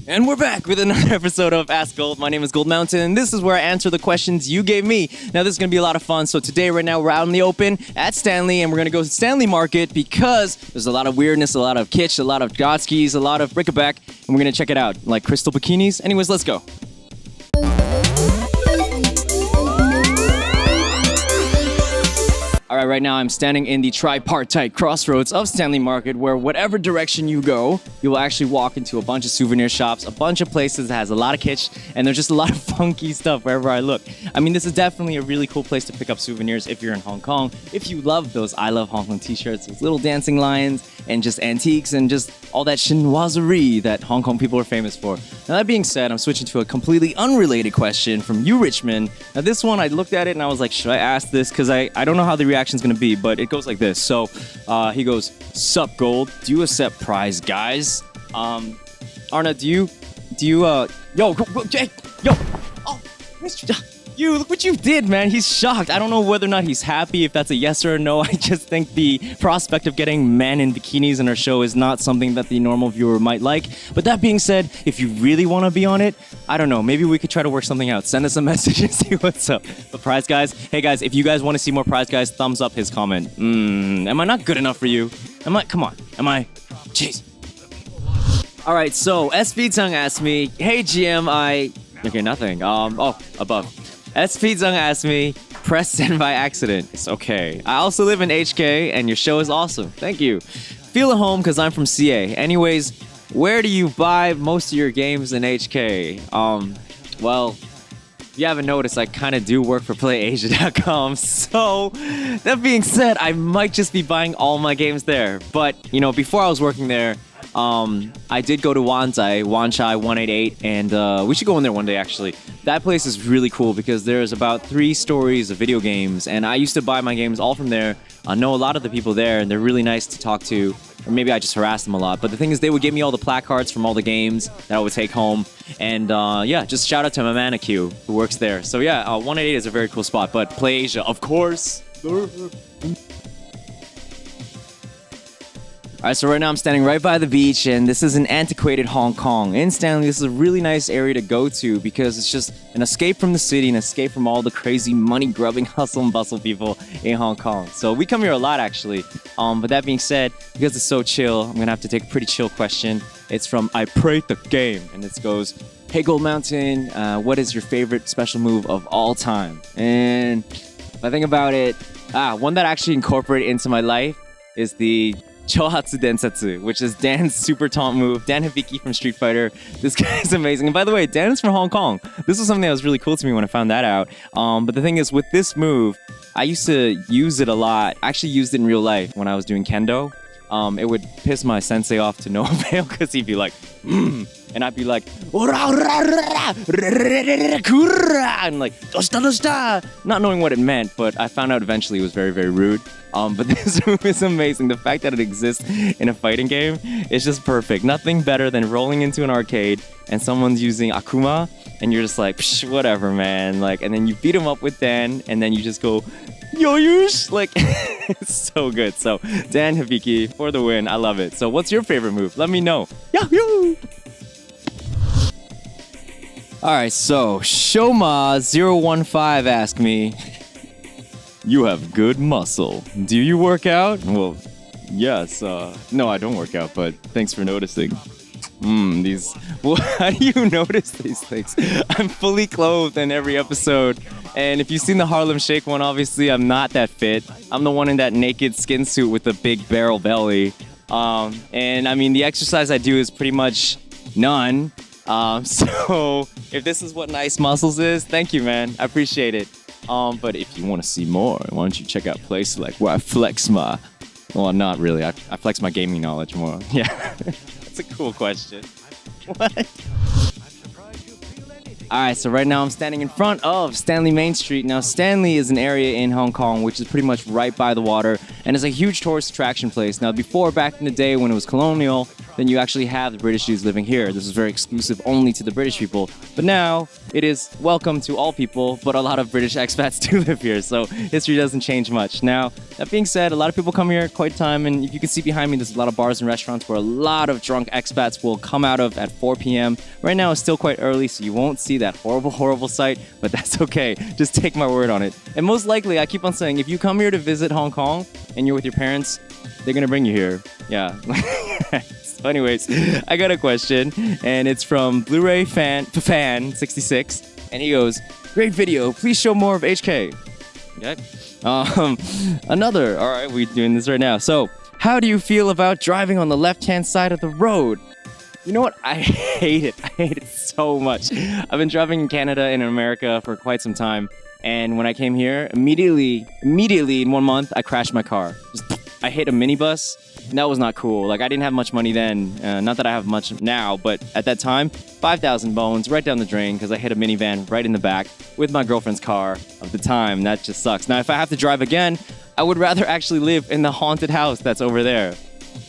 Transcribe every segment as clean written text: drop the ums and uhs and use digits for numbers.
And we're back with another episode of Ask Gold. My name is Gold Mountain, and this is where I answer the questions you gave me. Now, this is going to be a lot of fun. So today, right now, we're out in the open at Stanley, and we're going to go to Stanley Market because there's a lot of weirdness, a lot of kitsch, a lot of Gotskis, a lot of bric-a-brac, and we're going to check it out, like crystal bikinis. Anyways, let's go. All right, right now I'm standing in the tripartite crossroads of Stanley Market, where whatever direction you go, you will actually walk into a bunch of souvenir shops, a bunch of places that has a lot of kitsch, and there's just a lot of funky stuff wherever I look. I mean, this is definitely a really cool place to pick up souvenirs if you're in Hong Kong. If you love those I Love Hong Kong t-shirts, those little dancing lions, and just antiques, and just all that chinoiserie that Hong Kong people are famous for. Now, that being said, I'm switching to a completely unrelated question from you, Richmond. Now, this one, I looked at it and I was like, should I ask this? Because I don't know how the reaction's gonna be, but it goes like this. So he goes, "Sup, Gold? Do you accept prize, guys?" Arne, do you yo, Jake, yo, oh, Mr. You, look what you did, man. He's shocked. I don't know whether or not he's happy, if that's a yes or a no. I just think the prospect of getting men in bikinis in our show is not something that the normal viewer might like. But that being said, if you really want to be on it, I don't know, maybe we could try to work something out. Send us a message and see what's up. But Prize Guys, hey guys, if you guys want to see more Prize Guys, thumbs up his comment. Am I not good enough for you? Come on, am I? Jeez. All right, so SP Zhang asked me, hey GM, okay, nothing. Above. SP Zhang asked me, press send by accident. It's okay. I also live in HK, and your show is awesome. Thank you. Feel at home because I'm from CA. Anyways, where do you buy most of your games in HK? Well, if you haven't noticed, I kind of do work for playasiatv.com. So, that being said, I might just be buying all my games there. But, you know, before I was working there, I did go to Wanchai 188, and we should go in there one day, actually. That place is really cool because there's about 3 stories of video games, and I used to buy my games all from there. I know a lot of the people there, and they're really nice to talk to, or maybe I just harassed them a lot. But the thing is, they would give me all the placards from all the games that I would take home, and yeah, just shout out to my Manicu who works there. So yeah, 188 is a very cool spot, but PlayAsia, of course. Alright, so right now I'm standing right by the beach, and this is an antiquated Hong Kong. In Stanley, this is a really nice area to go to because it's just an escape from the city, an escape from all the crazy money-grubbing hustle and bustle people in Hong Kong. So we come here a lot, actually. But that being said, because it's so chill, I'm gonna have to take a pretty chill question. It's from I Prayed the Game, and it goes, hey Gold Mountain, what is your favorite special move of all time? And if I think about it, one that I actually incorporated into my life is the Chohatsu Densetsu, which is Dan's super taunt move. Dan Hibiki from Street Fighter. This guy is amazing. And by the way, Dan is from Hong Kong. This was something that was really cool to me when I found that out. But the thing is, with this move, I used to use it a lot. I actually used it in real life when I was doing kendo. It would piss my sensei off to no avail because he'd be like, and I'd be like, and like, not knowing what it meant, but I found out eventually it was very, very rude. But this move is amazing. The fact that it exists in a fighting game is just perfect. Nothing better than rolling into an arcade and someone's using Akuma, and you're just like, psh, whatever, man. Like, and then you beat him up with Dan, and then you just go, yo-yush! Like, it's so good. So, Dan Hibiki for the win. I love it. So, what's your favorite move? Let me know. Yahoo! Alright, so Shoma015 asked me, you have good muscle. Do you work out? Well, yes. No, I don't work out, but thanks for noticing. Well, how do you notice these things? I'm fully clothed in every episode. And if you've seen the Harlem Shake one, obviously I'm not that fit. I'm the one in that naked skin suit with the big barrel belly. And I mean, the exercise I do is pretty much none. So if this is what nice muscles is, thank you, man. I appreciate it. But if you want to see more, why don't you check out places like where I flex my... Well, not really. I flex my gaming knowledge more. Yeah. That's a cool question. What? Alright, so right now I'm standing in front of Stanley Main Street. Now, Stanley is an area in Hong Kong which is pretty much right by the water and is a huge tourist attraction place. Now, before, back in the day when it was colonial, then you actually have the British dudes living here. This was very exclusive only to the British people. But now it is welcome to all people, but a lot of British expats do live here, so history doesn't change much. Now, that being said, a lot of people come here quite a time, and if you can see behind me, there's a lot of bars and restaurants where a lot of drunk expats will come out of at 4 p.m. Right now, it's still quite early, so you won't see that horrible, horrible sight, but that's okay. Just take my word on it. And most likely, I keep on saying, if you come here to visit Hong Kong and you're with your parents, they're gonna bring you here. Yeah. So anyways, I got a question, and it's from Blu-ray fan 66, and he goes, "Great video. Please show more of HK." Okay. Another. All right, we're doing this right now. So, how do you feel about driving on the left-hand side of the road? You know what? I hate it. I hate it so much. I've been driving in Canada and in America for quite some time, and when I came here, immediately in 1 month, I crashed my car. I hit a minibus, and that was not cool. Like, I didn't have much money then. Not that I have much now, but at that time, 5,000 bones right down the drain because I hit a minivan right in the back with my girlfriend's car of the time. That just sucks. Now, if I have to drive again, I would rather actually live in the haunted house that's over there.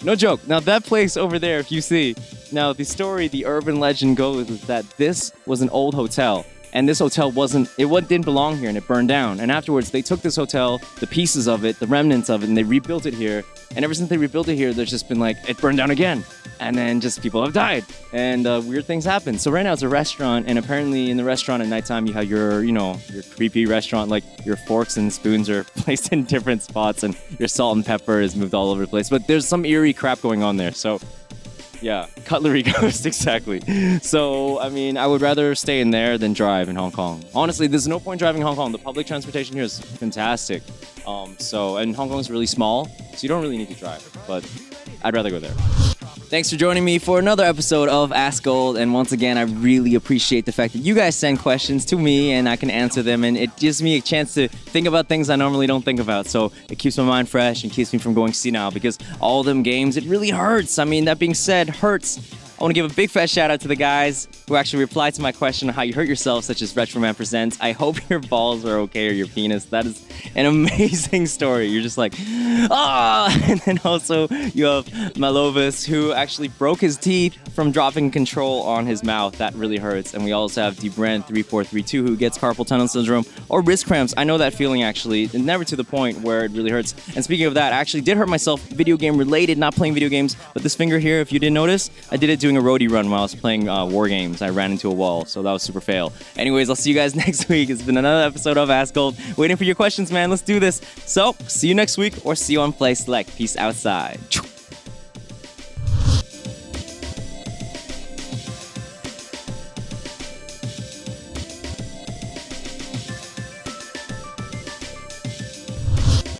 No joke. Now, that place over there, if you see. Now, the story, the urban legend goes is that this was an old hotel. And this hotel didn't belong here, and it burned down. And afterwards, they took this hotel, the pieces of it, the remnants of it, and they rebuilt it here. And ever since they rebuilt it here, there's just been like, it burned down again. And then just people have died. And weird things happen. So right now it's a restaurant, and apparently in the restaurant at nighttime, you have your creepy restaurant, like your forks and spoons are placed in different spots, and your salt and pepper is moved all over the place. But there's some eerie crap going on there. So yeah, cutlery ghost, exactly. So, I mean, I would rather stay in there than drive in Hong Kong. Honestly, there's no point driving in Hong Kong. The public transportation here is fantastic. And Hong Kong is really small, so you don't really need to drive, but I'd rather go there. Thanks for joining me for another episode of Ask Gold, and once again, I really appreciate the fact that you guys send questions to me and I can answer them, and it gives me a chance to think about things I normally don't think about, so it keeps my mind fresh and keeps me from going senile, because all them games, it really hurts. I mean, that being said, hurts. I want to give a big fat shout out to the guys who actually replied to my question on how you hurt yourself, such as Retroman Presents. I hope your balls are okay, or your penis. That is an amazing story. You're just like, ah! And then also you have Malovis, who actually broke his teeth from dropping control on his mouth. That really hurts. And we also have DBrand3432, who gets carpal tunnel syndrome or wrist cramps. I know that feeling, actually. And never to the point where it really hurts. And speaking of that, I actually did hurt myself video game related, not playing video games. But this finger here, if you didn't notice, I did it doing a roadie run while I was playing war games. I ran into a wall, so that was super fail. Anyways, I'll see you guys next week. It's been another episode of Ask Gold. Waiting for your questions, man. Let's do this. So, see you next week, or see you on Play Select. Peace outside.